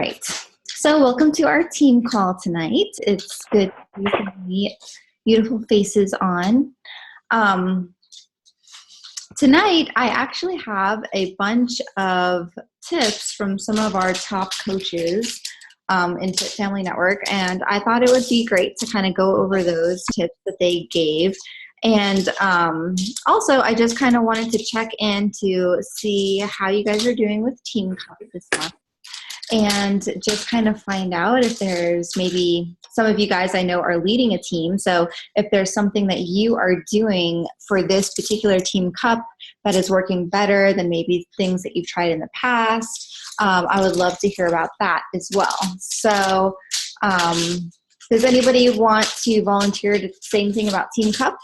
right. So welcome to our team call tonight. It's good to see beautiful faces on. Tonight, I actually have a bunch of tips from some of our top coaches in Fit Family Network, and I thought it would be great to kind of go over those tips that they gave. And also, I just kind of wanted to check in to see how you guys are doing with Team Cup this month, and just kind of find out if there's maybe some of you guys I know are leading a team. So if there's something that you are doing for this particular Team Cup that is working better than maybe things that you've tried in the past, I would love to hear about that as well. So does anybody want to volunteer to say anything about Team Cup?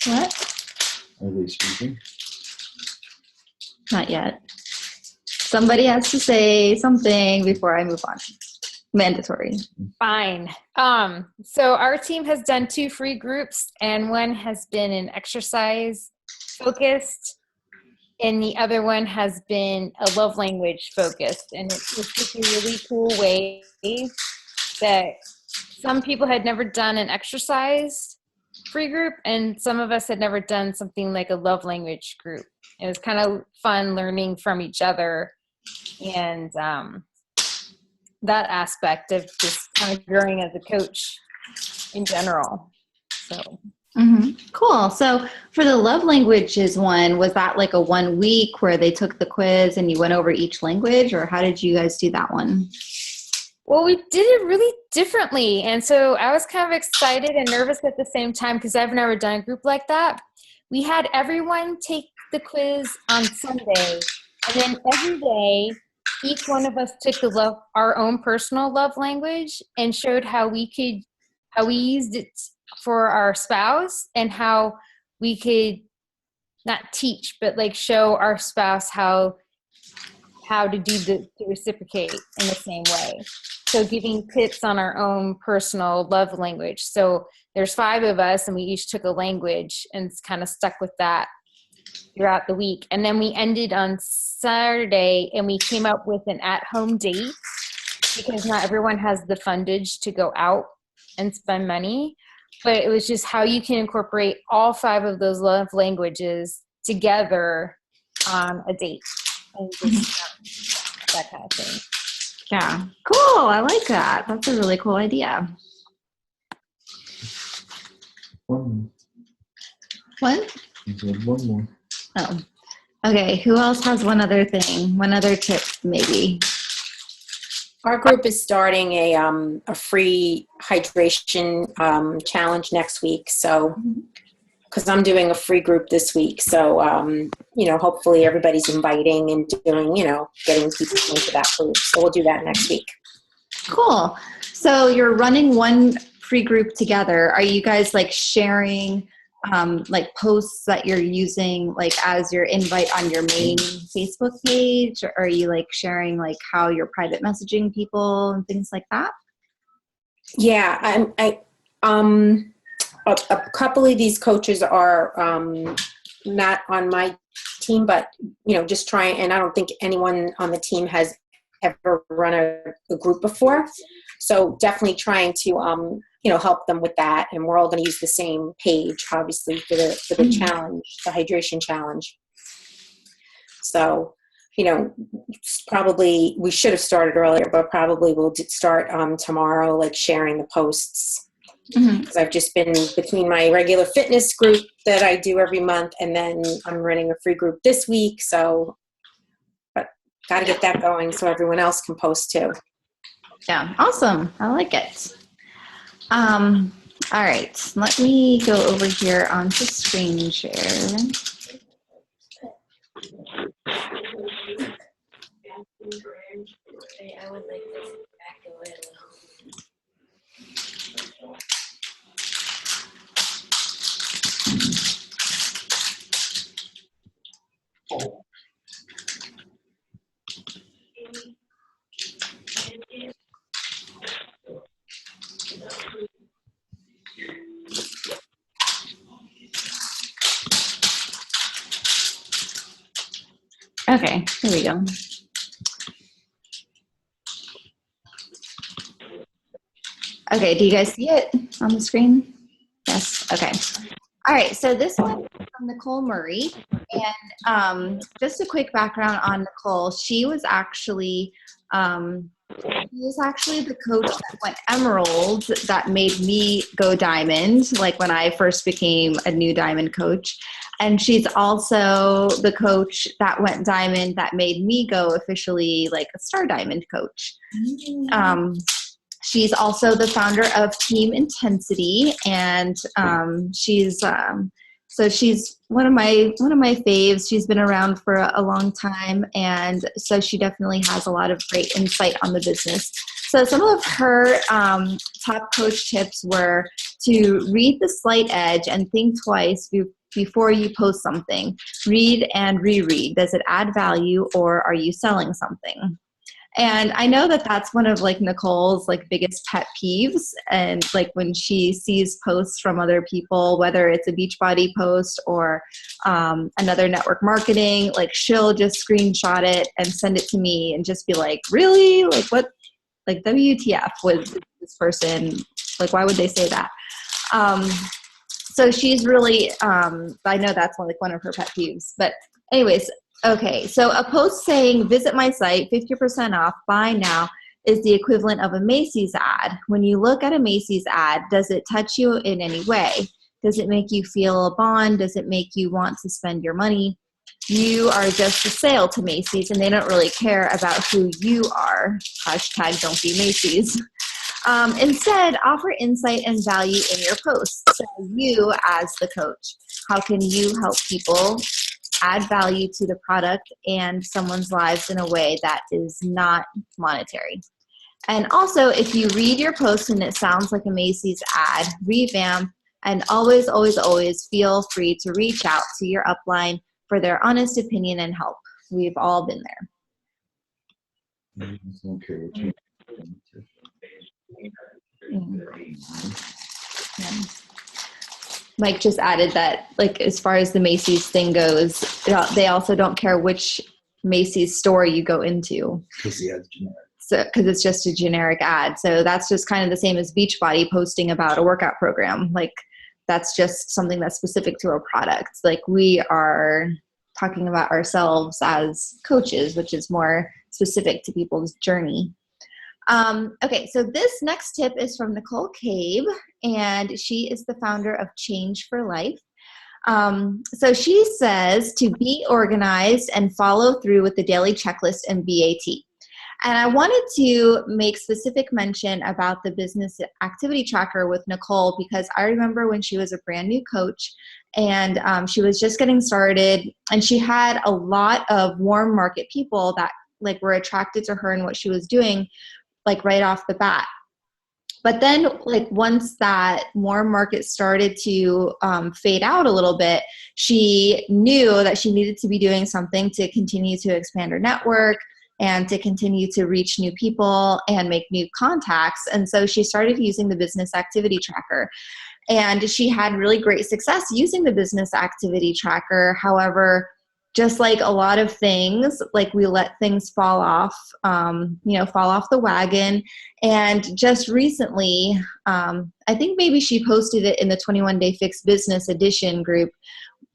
What? Are they speaking? Not yet. Somebody has to say something before I move on. Mandatory. Fine. So our team has done 2 free groups, and one has been an exercise focused, and the other one has been a love language focused. And it's just a really cool way that some people had never done an exercise free group, and some of us had never done something like a love language group. It was kind of fun learning from each other, and that aspect of just kind of growing as a coach in general. So Cool. So for the love languages one, was that like a 1 week where they took the quiz and you went over each language, or how did you guys do that one? Well, we did it really differently. And so I was kind of excited and nervous at the same time because I've never done a group like that. We had everyone take the quiz on Sunday, and then every day, each one of us took our own personal love language and showed how we used it for our spouse, and how we could not teach, but like show our spouse how to to reciprocate in the same way. So giving tips on our own personal love language. So there's 5 of us, and we each took a language and kind of stuck with that throughout the week. And then we ended on Saturday, and we came up with an at-home date, because not everyone has the fundage to go out and spend money. But it was just how you can incorporate all 5 of those love languages together on a date, and just that kind of thing. Yeah. Cool. I like that. That's a really cool idea. One What? more. One more. Oh. Okay. Who else has one other thing? One other tip, maybe? Our group is starting a free hydration challenge next week. So, because I'm doing a free group this week. So, hopefully everybody's inviting and doing, getting people into that group. So we'll do that next week. Cool. So you're running one free group together. Are you guys like sharing like posts that you're using like as your invite on your main Facebook page? Or are you like sharing like how you're private messaging people and things like that? Yeah, a couple of these coaches are not on my team, but just trying. And I don't think anyone on the team has ever run a group before. So definitely trying to help them with that. And we're all going to use the same page, obviously, for the challenge, the hydration challenge. So, probably we should have started earlier, but probably we'll start tomorrow, like sharing the posts. Because I've just been between my regular fitness group that I do every month, and then I'm running a free group this week. So, but got to get that going so everyone else can post too. Yeah, awesome. I like it. All right, let me go over here onto screen share. I would like this back away a little. Okay, here we go. Okay, do you guys see it on the screen? Yes, okay. All right, so this one is from Nicole Murray. And just a quick background on Nicole. She was actually the coach that went emerald that made me go diamond, like when I first became a new diamond coach. And she's also the coach that went diamond that made me go officially like a star diamond coach. She's also the founder of Team Intensity, and she's one of my faves. She's been around for a long time, and so she definitely has a lot of great insight on the business. So some of her top coach tips were to read the slight edge and think twice before you post something. Read and reread. Does it add value, or are you selling something? And I know that that's one of like Nicole's like biggest pet peeves. And like when she sees posts from other people, whether it's a Beachbody post or another network marketing, like she'll just screenshot it and send it to me and just be like, really? Like what? Like WTF with this person? Like why would they say that? So she's really, I know that's one of her pet peeves. But anyways, okay, so a post saying, visit my site, 50% off, buy now, is the equivalent of a Macy's ad. When you look at a Macy's ad, does it touch you in any way? Does it make you feel a bond? Does it make you want to spend your money? You are just a sale to Macy's, and they don't really care about who you are. Hashtag don't be Macy's. Instead, offer insight and value in your posts. So you as the coach, how can you help people add value to the product and someone's lives in a way that is not monetary? And also, if you read your post and it sounds like a Macy's ad, revamp, and always, always, always feel free to reach out to your upline for their honest opinion and help. We've all been there. Okay. Yeah. Mike just added that, like, as far as the Macy's thing goes, they also don't care which Macy's store you go into. Because the ad's generic. So, because it's just a generic ad. So that's just kind of the same as Beachbody posting about a workout program. Like, that's just something that's specific to a product. Like, we are talking about ourselves as coaches, which is more specific to people's journey. Okay, so this next tip is from Nicole Cabe, and she is the founder of Change for Life. So she says to be organized and follow through with the daily checklist and BAT. And I wanted to make specific mention about the business activity tracker with Nicole, because I remember when she was a brand new coach and she was just getting started, and she had a lot of warm market people that like were attracted to her and what she was doing, like right off the bat. But then like once that warm market started to fade out a little bit, she knew that she needed to be doing something to continue to expand her network and to continue to reach new people and make new contacts. And so she started using the business activity tracker. And she had really great success using the business activity tracker. However, just like a lot of things, like we let things fall off the wagon. And just recently, I think maybe she posted it in the 21 Day Fix Business Edition group,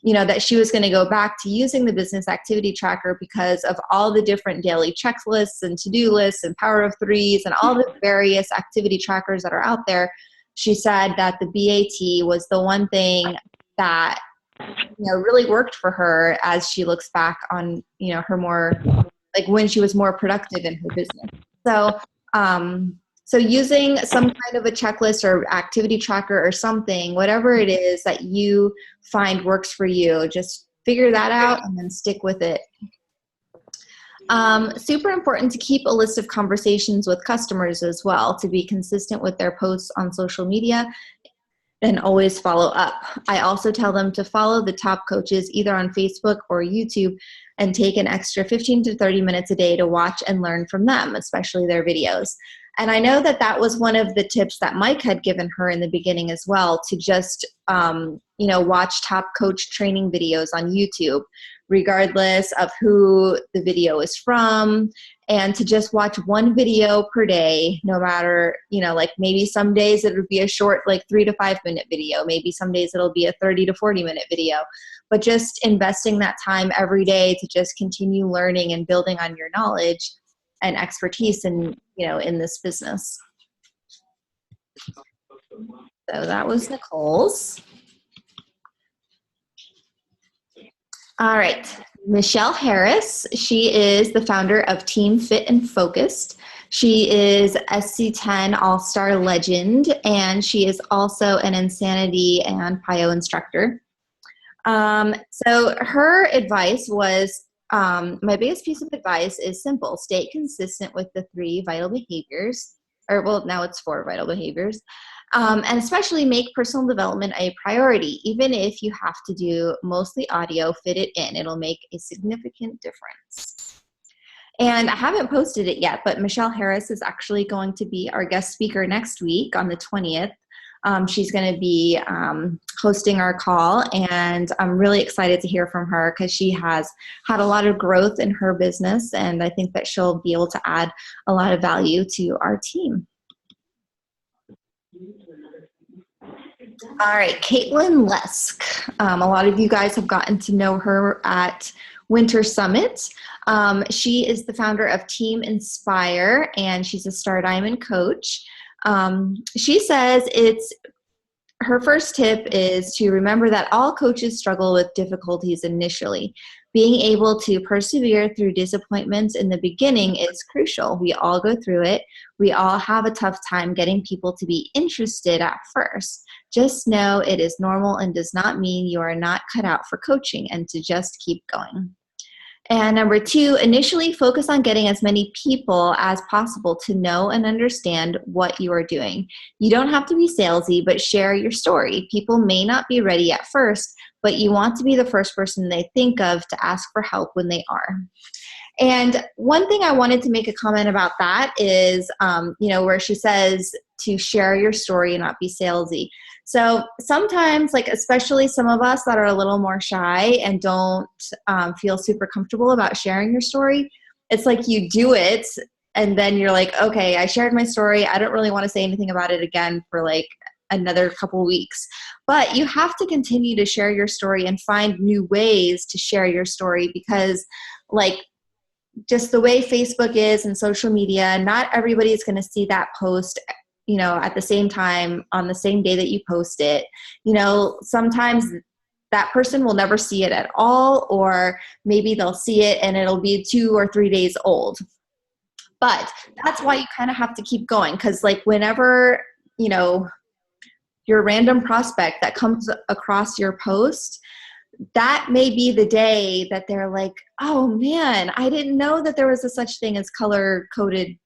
that she was going to go back to using the business activity tracker because of all the different daily checklists and to-do lists and power of threes and all the various activity trackers that are out there. She said that the BAT was the one thing that really worked for her as she looks back on, her more, like when she was more productive in her business. So using some kind of a checklist or activity tracker or something, whatever it is that you find works for you, just figure that out and then stick with it. Super important to keep a list of conversations with customers as well, to be consistent with their posts on social media and always follow up. I also tell them to follow the top coaches either on Facebook or YouTube and take an extra 15 to 30 minutes a day to watch and learn from them, especially their videos. And I know that that was one of the tips that Mike had given her in the beginning as well, to just, watch top coach training videos on YouTube, regardless of who the video is from, and to just watch one video per day, no matter, like maybe some days it would be a short, like 3 to 5 minute video. Maybe some days it'll be a 30 to 40 minute video, but just investing that time every day to just continue learning and building on your knowledge and expertise in this business. So that was Nicole's. All right, Michelle Harris. She is the founder of Team Fit and Focused. She is SC10 All-Star Legend, and she is also an Insanity and PIO instructor. So her advice was, my biggest piece of advice is simple: stay consistent with the 3 vital behaviors, now it's 4 vital behaviors. And especially make personal development a priority. Even if you have to do mostly audio, fit it in. It'll make a significant difference. And I haven't posted it yet, but Michelle Harris is actually going to be our guest speaker next week on the 20th. She's going to be hosting our call, and I'm really excited to hear from her because she has had a lot of growth in her business, and I think that she'll be able to add a lot of value to our team. All right, Caitlin Lesk. A lot of you guys have gotten to know her at Winter Summit. She is the founder of Team Inspire, and she's a Star Diamond coach. She says her first tip is to remember that all coaches struggle with difficulties initially. Being able to persevere through disappointments in the beginning is crucial. We all go through it. We all have a tough time getting people to be interested at first. Just know it is normal and does not mean you are not cut out for coaching, and to just keep going. And number 2, initially focus on getting as many people as possible to know and understand what you are doing. You don't have to be salesy, but share your story. People may not be ready at first, but you want to be the first person they think of to ask for help when they are. And one thing I wanted to make a comment about that is, where she says to share your story and not be salesy. So sometimes, especially some of us that are a little more shy and don't feel super comfortable about sharing your story, it's like you do it and then you're like, okay, I shared my story. I don't really want to say anything about it again for another couple weeks. But you have to continue to share your story and find new ways to share your story, because just the way Facebook is and social media, not everybody is going to see that post at the same time on the same day that you post it. Sometimes that person will never see it at all, or maybe they'll see it and it'll be 2 or 3 days old. But that's why you kind of have to keep going, because whenever, your random prospect that comes across your post, that may be the day that they're like, oh man, I didn't know that there was a such thing as color-coded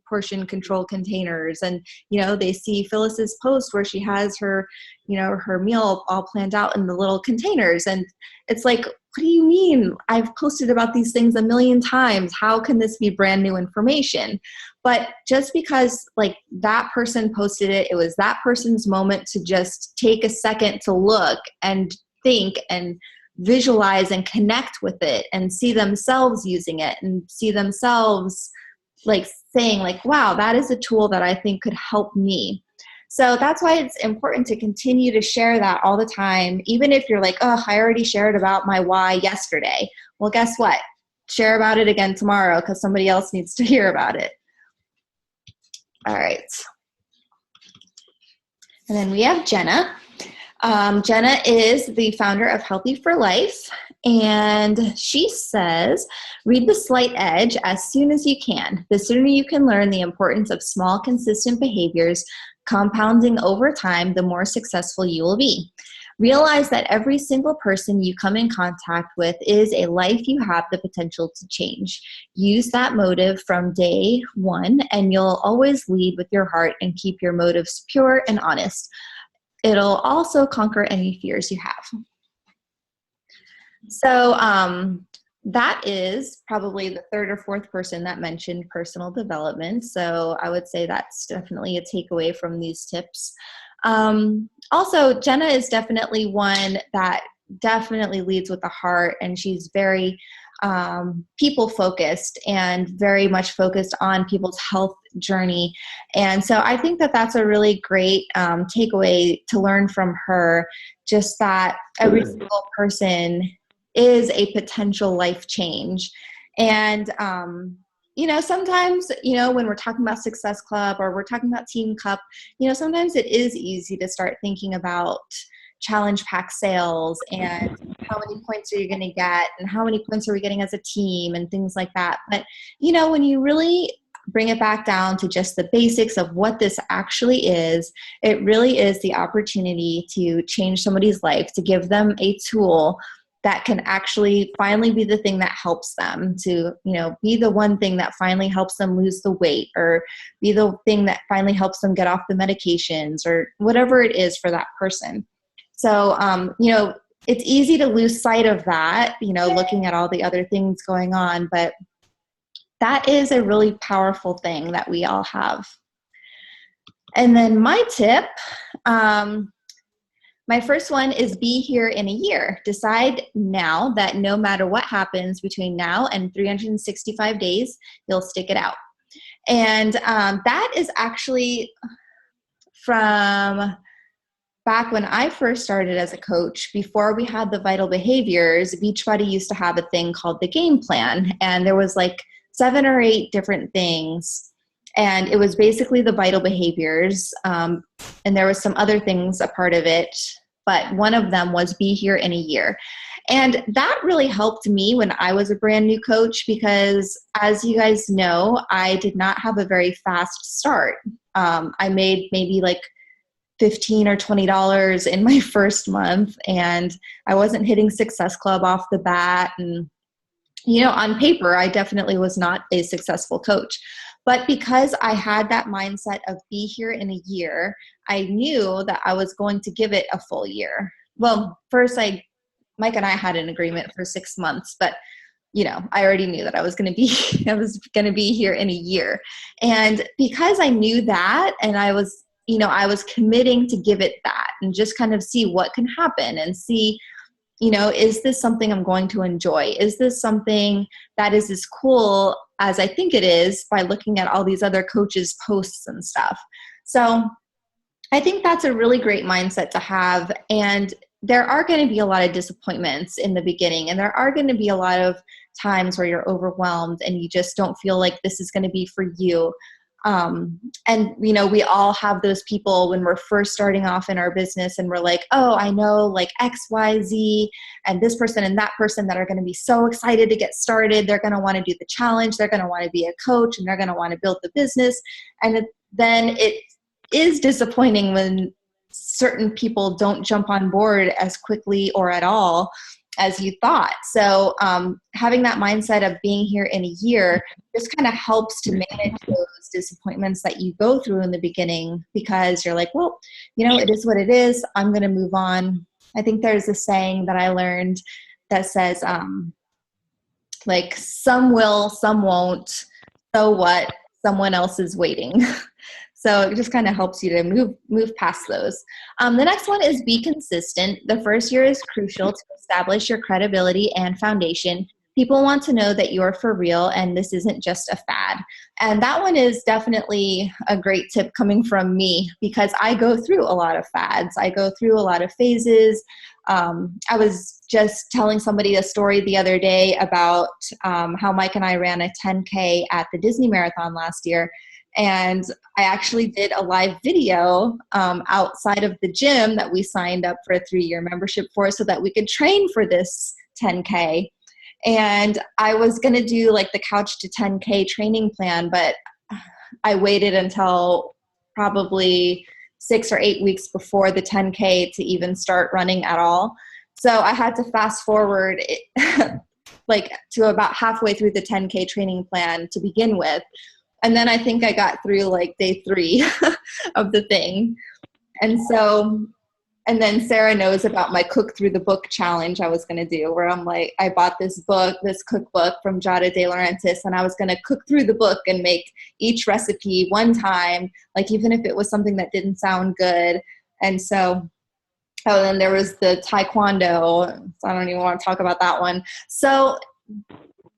portion control containers. And, they see Phyllis's post where she has her, her meal all planned out in the little containers. And it's like, what do you mean? I've posted about these things a million times. How can this be brand new information? But just because that person posted it, it was that person's moment to just take a second to look and think and visualize and connect with it and see themselves using it and see themselves saying wow, that is a tool that I think could help me. So that's why it's important to continue to share that all the time, even if you're oh, I already shared about my why yesterday. Well, guess what? Share about it again tomorrow, because somebody else needs to hear about it. All right. And then we have Jenna. Jenna is the founder of Healthy for Life, and she says, read The Slight Edge as soon as you can. The sooner you can learn the importance of small, consistent behaviors compounding over time, the more successful you will be. Realize that every single person you come in contact with is a life you have the potential to change. Use that motive from day one, and you'll always lead with your heart and keep your motives pure and honest. It'll also conquer any fears you have. So that is probably the 3rd or 4th person that mentioned personal development. So I would say that's definitely a takeaway from these tips. Also, Jenna is definitely one that definitely leads with the heart, and she's very people focused and very much focused on people's health journey. And so I think that that's a really great takeaway to learn from her, just that every single person is a potential life change. And, sometimes, when we're talking about Success Club or we're talking about Team Cup, sometimes it is easy to start thinking about challenge pack sales and how many points are you going to get and how many points are we getting as a team and things like that. But, when you really bring it back down to just the basics of what this actually is, it really is the opportunity to change somebody's life, to give them a tool that can actually finally be the thing that helps them to, be the one thing that finally helps them lose the weight, or be the thing that finally helps them get off the medications, or whatever it is for that person. So, it's easy to lose sight of that, looking at all the other things going on, but that is a really powerful thing that we all have. And then my tip, my first one is be here in a year. Decide now that no matter what happens between now and 365 days, you'll stick it out. And that is actually from back when I first started as a coach. Before we had the vital behaviors, Beachbody used to have a thing called the game plan. And there was like 7 or 8 different things. And it was basically the vital behaviors. And there was some other things a part of it, but one of them was be here in a year. And that really helped me when I was a brand new coach, because as you guys know, I did not have a very fast start. I made maybe like $15 or $20 in my first month, and I wasn't hitting Success Club off the bat. And, on paper, I definitely was not a successful coach. But because I had that mindset of be here in a year, I knew that I was going to give it a full year. Well, first Mike and I had an agreement for 6 months, but I already knew that I was going to be here in a year. And because I knew that, and I was committing to give it that and just kind of see what can happen and see, is this something I'm going to enjoy? Is this something that is as cool as I think it is by looking at all these other coaches' posts and stuff? So I think that's a really great mindset to have. And there are going to be a lot of disappointments in the beginning, and there are going to be a lot of times where you're overwhelmed and you just don't feel like this is going to be for you. And we all have those people when we're first starting off in our business, and we're like, oh, I know like X, Y, Z, and this person and that person that are going to be so excited to get started. They're going to want to do the challenge. They're going to want to be a coach, and they're going to want to build the business. And then it is disappointing when certain people don't jump on board as quickly or at all as you thought. So having that mindset of being here in a year just kind of helps to manage those disappointments that you go through in the beginning, because you're like, well, it is what it is. I'm going to move on. I think there's a saying that I learned that says, like, some will, some won't. So what? Someone else is waiting. So it just kind of helps you to move past those. The next one is be consistent. The first year is crucial to establish your credibility and foundation. People want to know that you're for real and this isn't just a fad. And that one is definitely a great tip coming from me, because I go through a lot of fads. I go through a lot of phases. I was just telling somebody a story the other day about how Mike and I ran a 10K at the Disney Marathon last year. And I actually did a live video outside of the gym that we signed up for a 3-year membership for, so that we could train for this 10K. And I was going to do like the couch to 10K training plan, but I waited until probably 6 or 8 weeks before the 10K to even start running at all. So I had to fast forward like to about halfway through the 10K training plan to begin with. And then I think I got through like day 3 of the thing. And then Sarah knows about my cook through the book challenge I was going to do, where I'm like, I bought this cookbook from Giada De Laurentiis, and I was going to cook through the book and make each recipe one time, like even if it was something that didn't sound good. And so Oh, and there was the taekwondo. I don't even want to talk about that one. So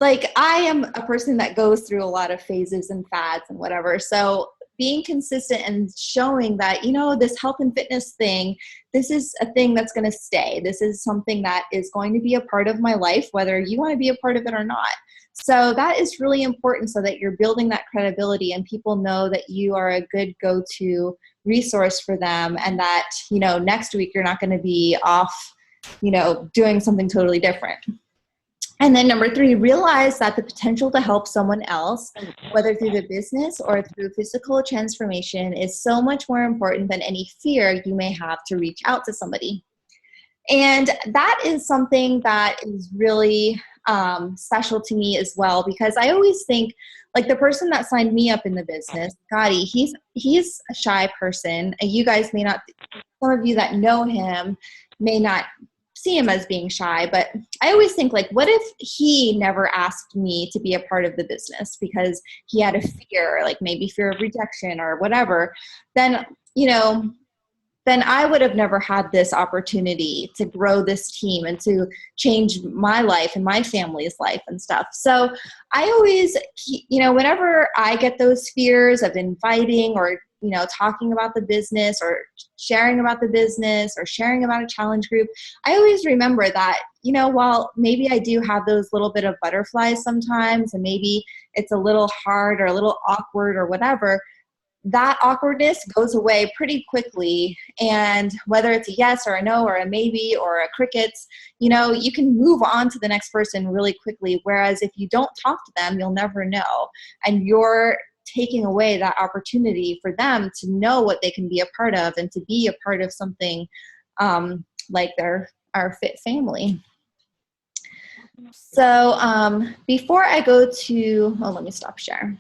like I am a person that goes through a lot of phases and fads and whatever. So being consistent and showing that, this health and fitness thing, this is a thing that's going to stay. This is something that is going to be a part of my life, whether you want to be a part of it or not. So that is really important so that you're building that credibility and people know that you are a good go-to resource for them and that, next week you're not going to be off, doing something totally different. And then number 3, realize that the potential to help someone else, whether through the business or through physical transformation, is so much more important than any fear you may have to reach out to somebody. And that is something that is really special to me as well, because I always think, like the person that signed me up in the business, Gotti, he's a shy person. You guys may not, some of you that know him may not see him as being shy, but I always think like, what if he never asked me to be a part of the business because he had a fear, like maybe fear of rejection or whatever, then I would have never had this opportunity to grow this team and to change my life and my family's life and stuff. So I always, whenever I get those fears of inviting or, talking about the business or sharing about the business or sharing about a challenge group, I always remember that, while maybe I do have those little bit of butterflies sometimes and maybe it's a little hard or a little awkward or whatever, that awkwardness goes away pretty quickly. And whether it's a yes or a no or a maybe or a crickets, you can move on to the next person really quickly. Whereas if you don't talk to them, you'll never know. And you're taking away that opportunity for them to know what they can be a part of and to be a part of something like our fit family. So before I go to, let me stop share.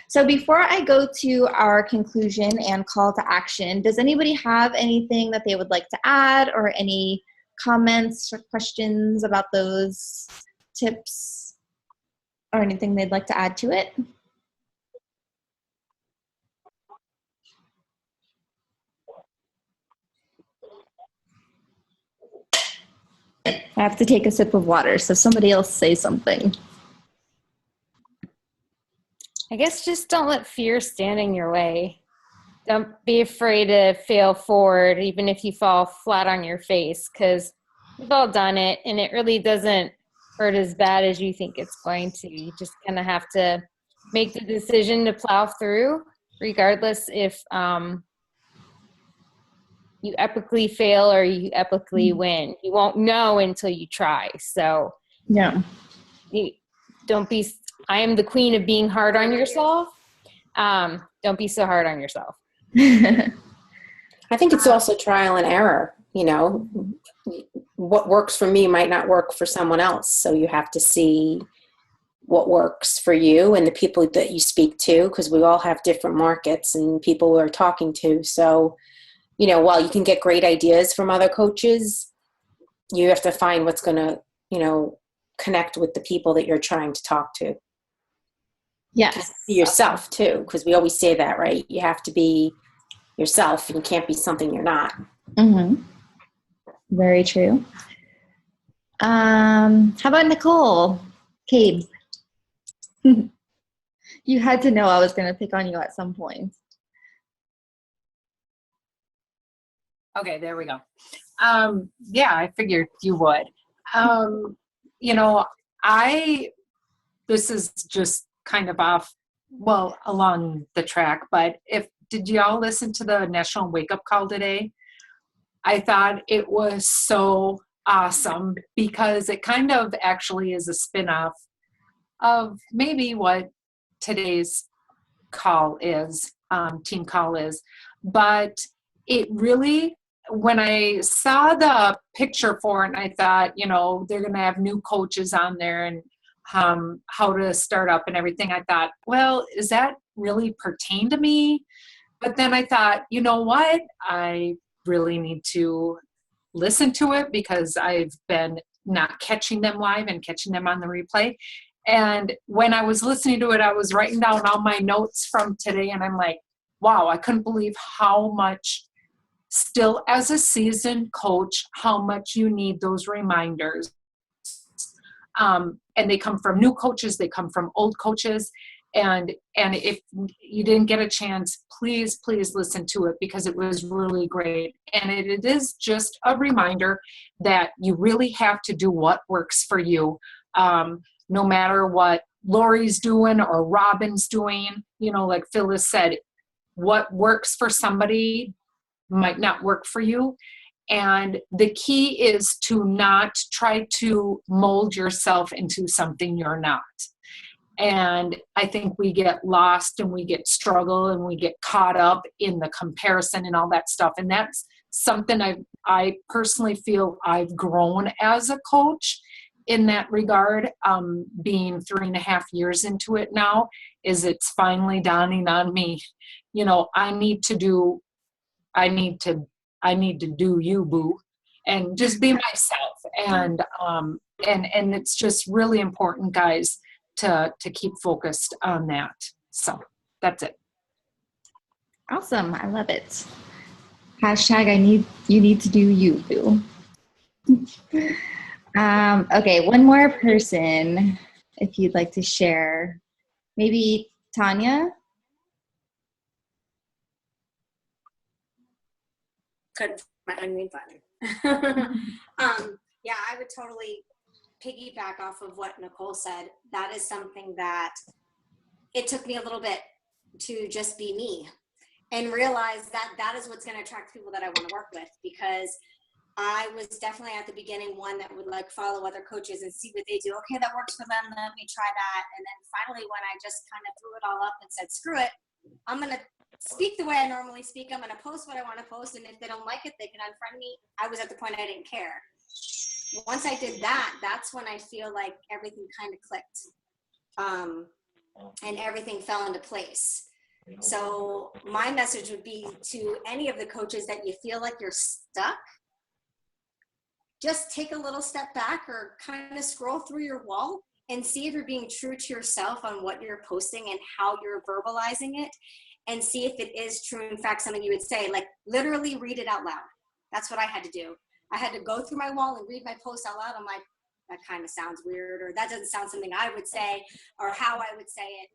So before I go to our conclusion and call to action, does anybody have anything that they would like to add or any comments or questions about those tips or anything they'd like to add to it? I have to take a sip of water, so somebody else say something. I guess just don't let fear stand in your way. Don't be afraid to fail forward, even if you fall flat on your face, because we've all done it, and it really doesn't hurt as bad as you think it's going to. You just kind of have to make the decision to plow through, regardless if you epically fail or you epically win. You won't know until you try. So Yeah. Don't be, I am the queen of being hard on yourself. Don't be so hard on yourself. I think it's also trial and error. What works for me might not work for someone else. So you have to see what works for you and the people that you speak to, because we all have different markets and people we're talking to. So, while you can get great ideas from other coaches, you have to find what's going to, connect with the people that you're trying to talk to. Yes. Be yourself too, because we always say that, right? You have to be yourself and you can't be something you're not. Mm-hmm. Very true. How about Nicole? Cade. You had to know I was going to pick on you at some point. Okay, there we go. Yeah, I figured you would. This is just kind of along the track, but did y'all listen to the National Wake Up Call today? I thought it was so awesome because it kind of actually is a spin-off of maybe what today's call is, team call is, but it really, when I saw the picture for it, and I thought, they're going to have new coaches on there and how to start up and everything, I thought, well, does that really pertain to me? But then I thought, you know what? I really need to listen to it because I've been not catching them live and catching them on the replay. And when I was listening to it, I was writing down all my notes from today, and I'm like, wow, I couldn't believe how much still as a seasoned coach, how much you need those reminders. And they come from new coaches, they come from old coaches. And if you didn't get a chance, please listen to it, because it was really great. And it is just a reminder that you really have to do what works for you. No matter what Lori's doing or Robin's doing, like Phyllis said, what works for somebody might not work for you. And the key is to not try to mold yourself into something you're not. And I think we get lost and we get struggle and we get caught up in the comparison and all that stuff. And that's something I personally feel I've grown as a coach in that regard. Being 3.5 years into it now, is it's finally dawning on me, I need to do you, boo, and just be myself. And it's just really important, guys, to keep focused on that. So that's it. Awesome. I love it. Hashtag you need to do you, boo. Okay, one more person, if you'd like to share. Maybe Tanya? Couldn't find my unmute button. Yeah, I would totally piggyback off of what Nicole said. That is something that it took me a little bit to just be me and realize that that is what's going to attract people that I want to work with, because I was definitely at the beginning one that would like follow other coaches and see what they do. Okay, that works for them. Let me try that. And then finally, when I just kind of threw it all up and said, screw it, I'm going to speak the way I normally speak. I'm going to post what I want to post. And if they don't like it, they can unfriend me. I was at the point I didn't care. Once I did that, that's when I feel like everything kind of clicked. And everything fell into place. So my message would be to any of the coaches that you feel like you're stuck, just take a little step back or kind of scroll through your wall and see if you're being true to yourself on what you're posting and how you're verbalizing it, and see if it is true, in fact, something you would say, like literally read it out loud. That's what I had to do. I had to go through my wall and read my post out loud. I'm like, that kind of sounds weird, or that doesn't sound something I would say, or how I would say it.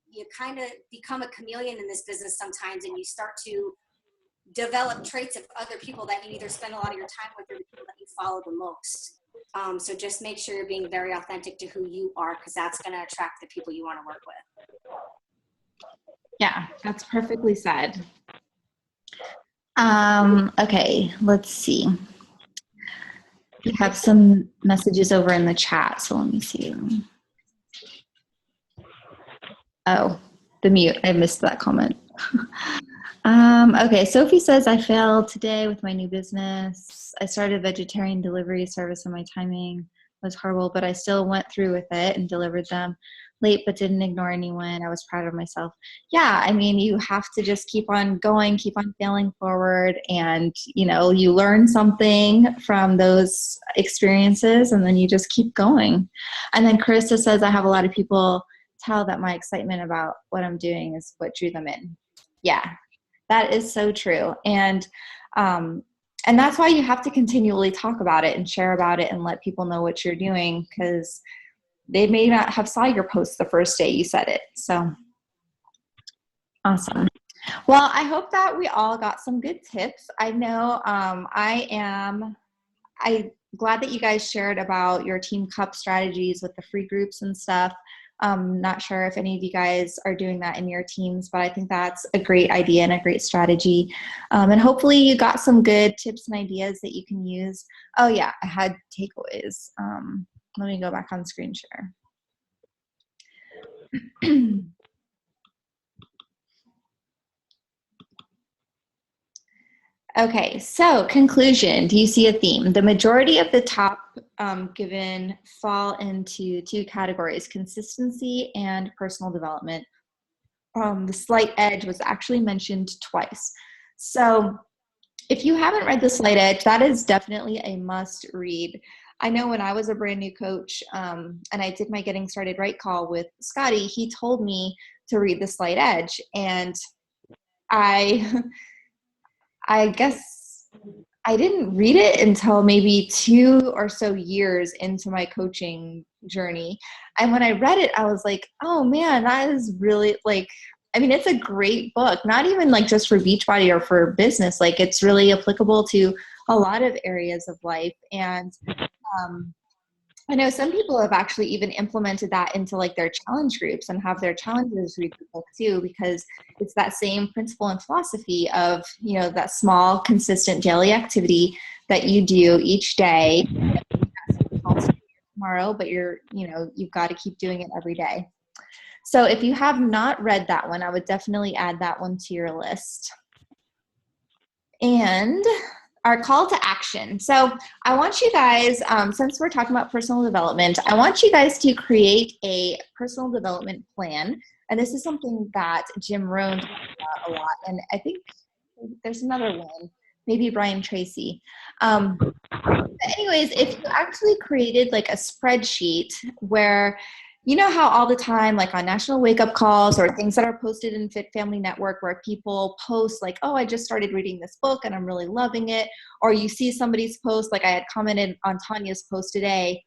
You kind of become a chameleon in this business sometimes, and you start to develop traits of other people that you either spend a lot of your time with or the people that you follow the most. So just make sure you're being very authentic to who you are, because that's going to attract the people you want to work with. Yeah, that's perfectly said. Okay, let's see. We have some messages over in the chat, so let me see. Oh, the mute. I missed that comment. Okay, Sophie says, I failed today with my new business. I started a vegetarian delivery service and my timing was horrible, but I still went through with it and delivered them late, but didn't ignore anyone. I was proud of myself. Yeah, I mean, you have to just keep on going, keep on failing forward, and, you learn something from those experiences, and then you just keep going. And then Carissa says, I have a lot of people tell that my excitement about what I'm doing is what drew them in. Yeah, that is so true. And that's why you have to continually talk about it and share about it and let people know what you're doing, because they may not have saw your post the first day you said it. So awesome. Well, I hope that we all got some good tips. I know I'm glad that you guys shared about your Team Cup strategies with the free groups and stuff. Not sure if any of you guys are doing that in your teams, but I think that's a great idea and a great strategy. And hopefully you got some good tips and ideas that you can use. Oh yeah, I had takeaways. Let me go back on screen share. Okay, so conclusion. Do you see a theme? The majority of the top given fall into two categories: consistency and personal development. The slight edge was actually mentioned twice. So if you haven't read The Slight Edge, that is definitely a must read. I know when I was a brand new coach and I did my Getting Started Right call with Scotty, he told me to read The Slight Edge, and I I guess I didn't read it until maybe 2 or so years into my coaching journey. And when I read it, I was like, oh man, that is really like, I mean, it's a great book, not even like just for Beachbody or for business. Like it's really applicable to a lot of areas of life. And I know some people have actually even implemented that into like their challenge groups and have their challengers read the book too, because it's that same principle and philosophy of, you know, that small, consistent daily activity that you do each day. Tomorrow, but you've got to keep doing it every day. So if you have not read that one, I would definitely add that one to your list. And our call to action. So I want you guys, since we're talking about personal development, I want you guys to create a personal development plan. And this is something that Jim Rohn talks about a lot. And I think there's another one, maybe Brian Tracy. Anyways, if you actually created like a spreadsheet where, you know how all the time, like on National Wake Up Calls or things that are posted in Fit Family Network where people post like, oh, I just started reading this book and I'm really loving it. Or you see somebody's post, like I had commented on Tanya's post today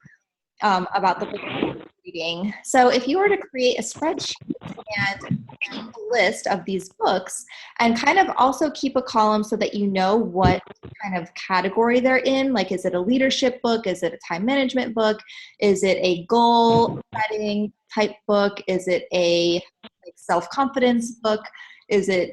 about the book I'm reading. So if you were to create a spreadsheet and keep a list of these books and kind of also keep a column so that you know what kind of category they're in, like is it a leadership book? Is it a time management book? Is it a goal setting type book? Is it a like self-confidence book? Is it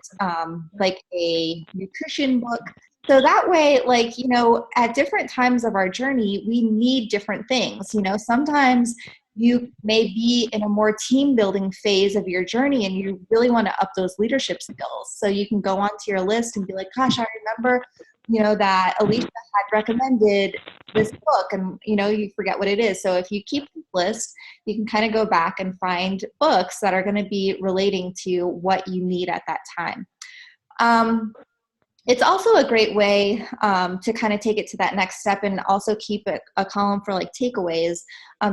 like a nutrition book? So that way, like, you know, at different times of our journey, we need different things. You know, sometimes you may be in a more team building phase of your journey and you really want to up those leadership skills. So you can go onto your list and be like, gosh, I remember, you know, that Alicia had recommended this book and, you know, you forget what it is. So if you keep this list, you can kind of go back and find books that are going to be relating to what you need at that time. It's also a great way to kind of take it to that next step and also keep a column for like takeaways,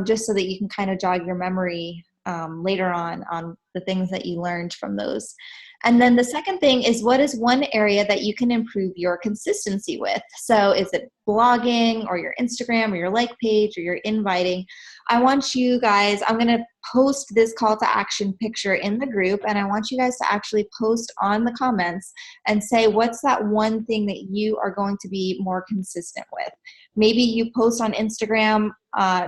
just so that you can kind of jog your memory later on the things that you learned from those. And then the second thing is, what is one area that you can improve your consistency with? So is it blogging or your Instagram or your like page or your inviting? I want you guys, I'm going to post this call to action picture in the group, and I want you guys to actually post on the comments and say, what's that one thing that you are going to be more consistent with? Maybe you post on Instagram,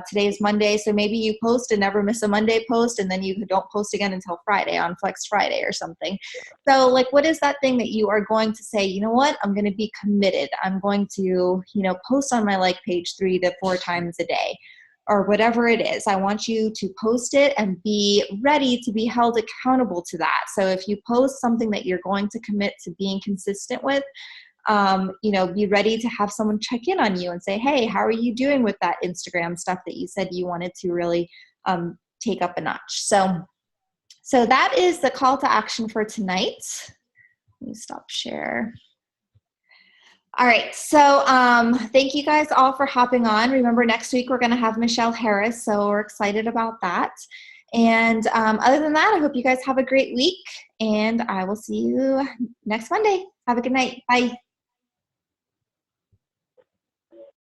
today is Monday, so maybe you post and never miss a Monday post, and then you don't post again until Friday on Flex Friday or something. So like, what is that thing that you are going to say, you know what, I'm going to be committed. I'm going to, you know, post on my like page 3 to 4 times a day, or whatever it is. I want you to post it and be ready to be held accountable to that. So if you post something that you're going to commit to being consistent with, you know, be ready to have someone check in on you and say, hey, how are you doing with that Instagram stuff that you said you wanted to really take up a notch? So that is the call to action for tonight. Let me stop share. All right, so thank you guys all for hopping on. Remember, next week we're going to have Michelle Harris, so we're excited about that. And other than that, I hope you guys have a great week, and I will see you next Monday. Have a good night. Bye.